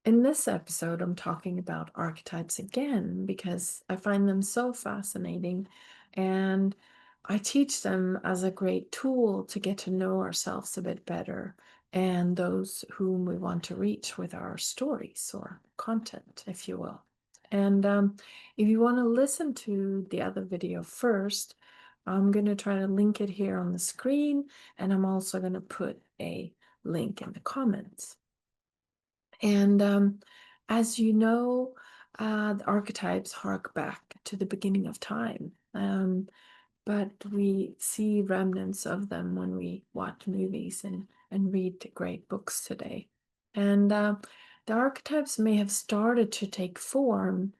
In this episode, I'm talking about archetypes again because I find them so fascinating, and I teach them as a great tool to get to know ourselves a bit better and those whom we want to reach with our stories or content, if you will. And if you want to listen to the other video first, I'm going to try to link it here on the screen, and I'm also going to put a link in the comments. And as you know, the archetypes hark back to the beginning of time. But we see remnants of them when we watch movies and read great books today. And the archetypes may have started to take form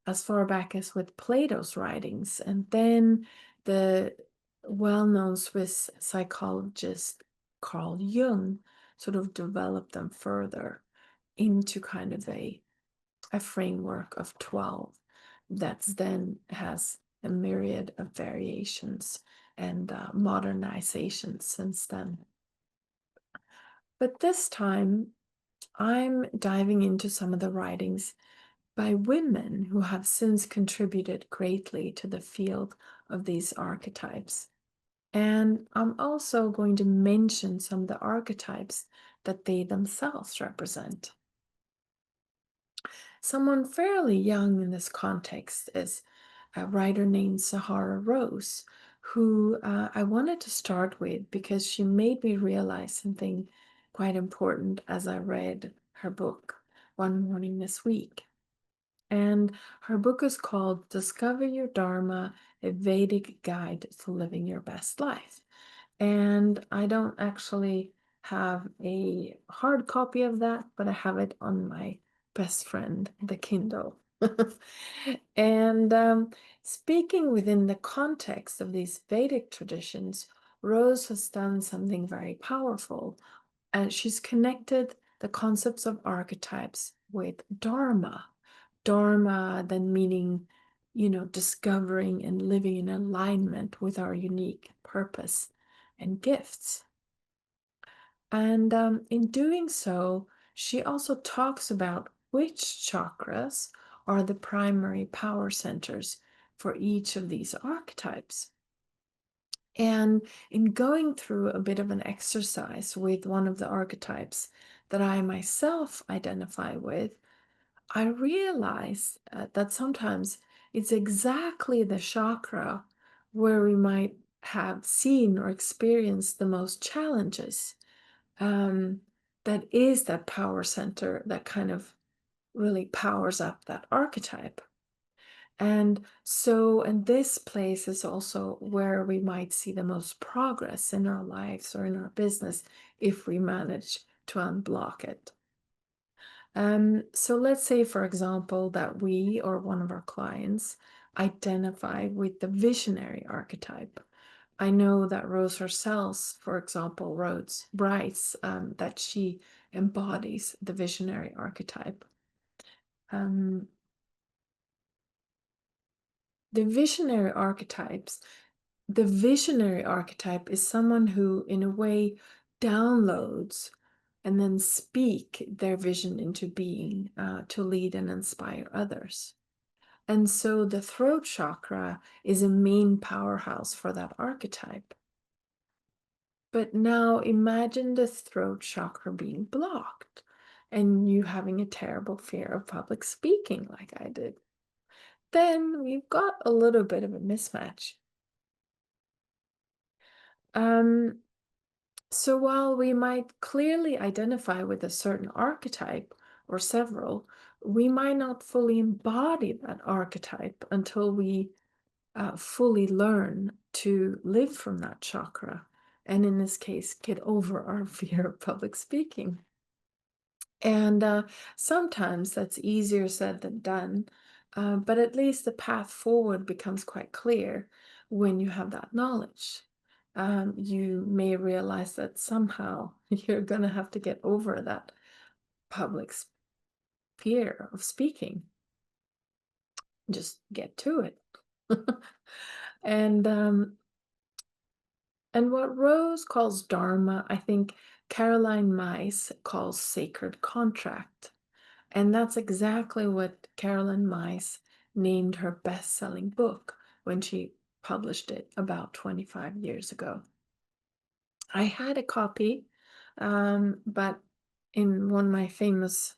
as far back as with Plato's writings. And then the well-known Swiss psychologist Carl Jung sort of developed them further into kind of a framework of 12 that then has a myriad of variations and modernizations since then. But this time, I'm diving into some of the writings by women who have since contributed greatly to the field of these archetypes. And I'm also going to mention some of the archetypes that they themselves represent. Someone fairly young in this context is a writer named Sahara Rose, who I wanted to start with because she made me realize something quite important as I read her book one morning this week. And her book is called Discover Your Dharma, a Vedic Guide to Living Your Best Life. And I don't actually have a hard copy of that, but I have it on my best friend, the Kindle. And speaking within the context of these Vedic traditions, Rose has done something very powerful. And she's connected the concepts of archetypes with Dharma. Dharma then meaning, discovering and living in alignment with our unique purpose and gifts. And in doing so, she also talks about which chakras are the primary power centers for each of these archetypes. And in going through a bit of an exercise with one of the archetypes that I myself identify with, I realized that sometimes it's exactly the chakra where we might have seen or experienced the most challenges. Um, that is that power center that kind of really powers up that archetype. And so, and this place is also where we might see the most progress in our lives or in our business if we manage to unblock it. So let's say, for example, that we or one of our clients identify with the visionary archetype. I know that Rose herself, for example, writes that she embodies the visionary archetype. Um, the visionary archetypes, the visionary archetype is someone who, in a way, downloads and then speak their vision into being to lead and inspire others. And so the throat chakra is a main powerhouse for that archetype. But now imagine the throat chakra being blocked and you having a terrible fear of public speaking like I did. Then we've got a little bit of a mismatch. So while we might clearly identify with a certain archetype or several, we might not fully embody that archetype until we fully learn to live from that chakra. And in this case, get over our fear of public speaking. And sometimes that's easier said than done, but at least the path forward becomes quite clear when you have that knowledge. You may realize that somehow you're going to have to get over that public fear of speaking. Just get to it. And what Rose calls Dharma, I think Caroline Mice calls sacred contract. And that's exactly what Caroline Myss named her best-selling book when she published it about 25 years ago. I had a copy, but in one of my famous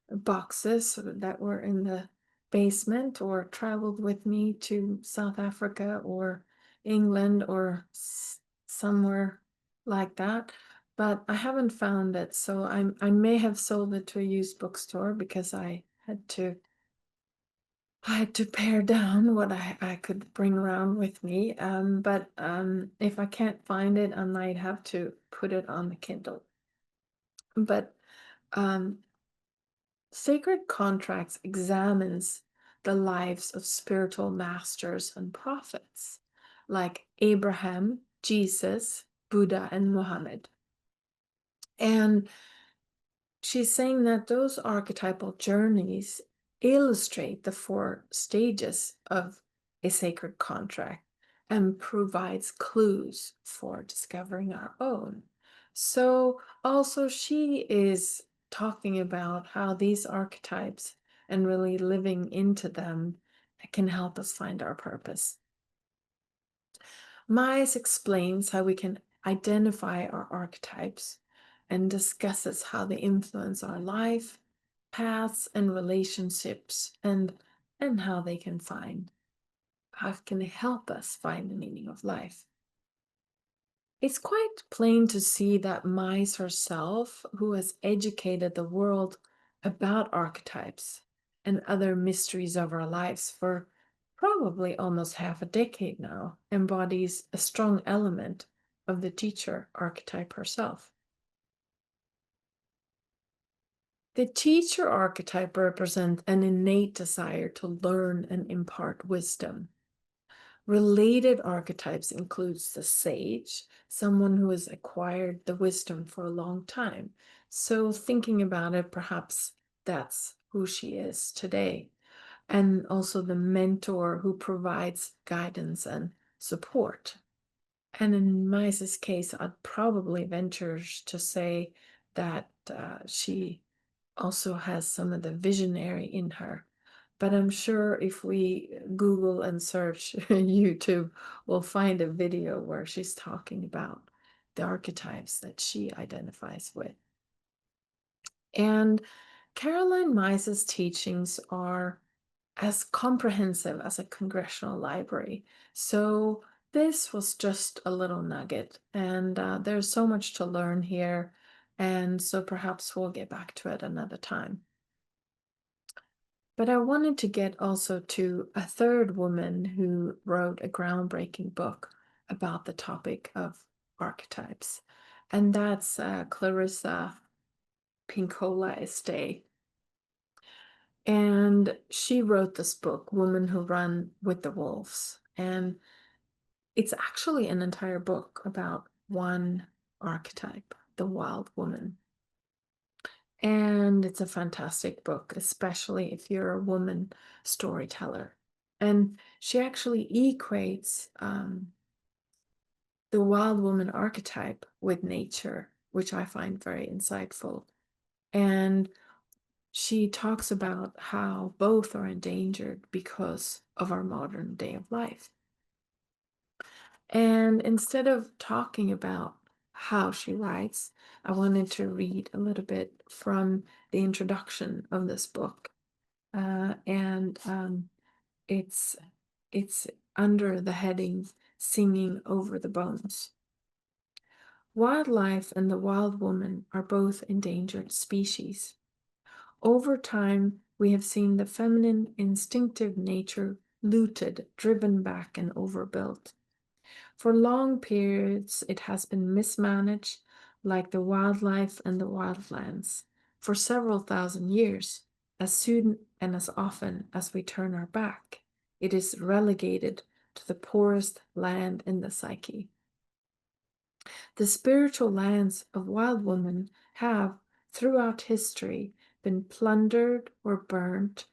boxes that were in the basement or traveled with me to South Africa or England or somewhere like that. But I haven't found it, so I may have sold it to a used bookstore because I had to pare down what I could bring around with me. But if I can't find it, I might have to put it on the Kindle. But um, Sacred Contracts examines the lives of spiritual masters and prophets like Abraham, Jesus, Buddha, and Muhammad. And she's saying that those archetypal journeys illustrate the 4 stages of a sacred contract and provides clues for discovering our own. So also she is talking about how these archetypes and really living into them can help us find our purpose. Myers explains how we can identify our archetypes and discusses how they influence our life, paths, and relationships, and how they can help us find the meaning of life. It's quite plain to see that Myers herself, who has educated the world about archetypes and other mysteries of our lives for probably almost half a decade now, embodies a strong element of the teacher archetype herself. The teacher archetype represents an innate desire to learn and impart wisdom. Related archetypes includes the sage, someone who has acquired the wisdom for a long time. So thinking about it, perhaps that's who she is today. And also the mentor who provides guidance and support. And in Mises' case, I'd probably venture to say that she also has some of the visionary in her. But I'm sure if we Google and search YouTube, we'll find a video where she's talking about the archetypes that she identifies with. And Caroline Myss's teachings are as comprehensive as a congressional library. So this was just a little nugget, and there's so much to learn here. And so perhaps we'll get back to it another time. But I wanted to get also to a third woman who wrote a groundbreaking book about the topic of archetypes, and that's Clarissa Pinkola Estate. And she wrote this book, Women Who Run with the Wolves. And it's actually an entire book about one archetype, the wild woman. And it's a fantastic book, especially if you're a woman storyteller. And she actually equates the wild woman archetype with nature, which I find very insightful. And she talks about how both are endangered because of our modern day of life. And instead of talking about how she writes, I wanted to read a little bit from the introduction of this book. And it's under the heading Singing Over the Bones. Wildlife and the wild woman are both endangered species. Over time, we have seen the feminine instinctive nature looted, driven back, and overbuilt. For long periods, it has been mismanaged, like the wildlife and the wildlands. For several thousand years, as soon and as often as we turn our back, it is relegated to the poorest land in the psyche. The spiritual lands of wild women have, throughout history, been plundered or burnt,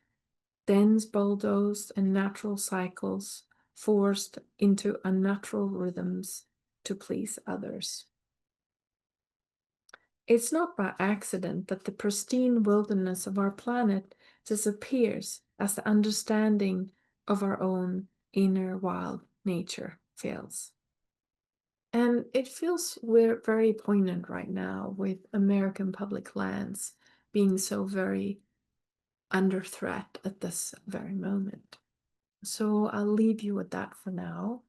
dens bulldozed, and natural cycles forced into unnatural rhythms to please others. It's not by accident that the pristine wilderness of our planet disappears as the understanding of our own inner wild nature fails. And it feels we're very poignant right now with American public lands being so very under threat at this very moment. So I'll leave you with that for now.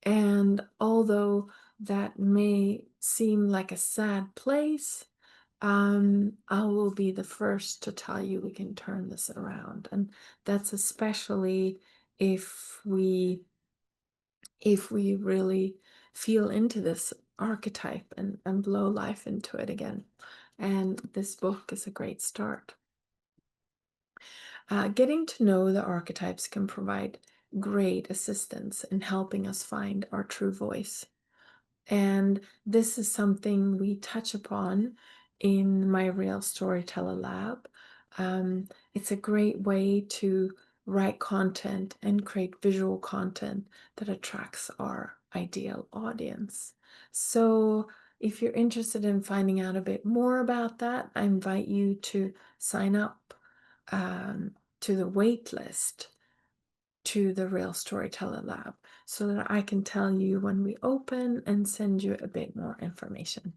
And although that may seem like a sad place, I will be the first to tell you we can turn this around. And that's especially if we really feel into this archetype and blow life into it again. And this book is a great start. Getting to know the archetypes can provide great assistance in helping us find our true voice. And this is something we touch upon in my Real Storyteller Lab. It's a great way to write content and create visual content that attracts our ideal audience. So, if you're interested in finding out a bit more about that, I invite you to sign up to the wait list to the Real Storyteller Lab so that I can tell you when we open and send you a bit more information.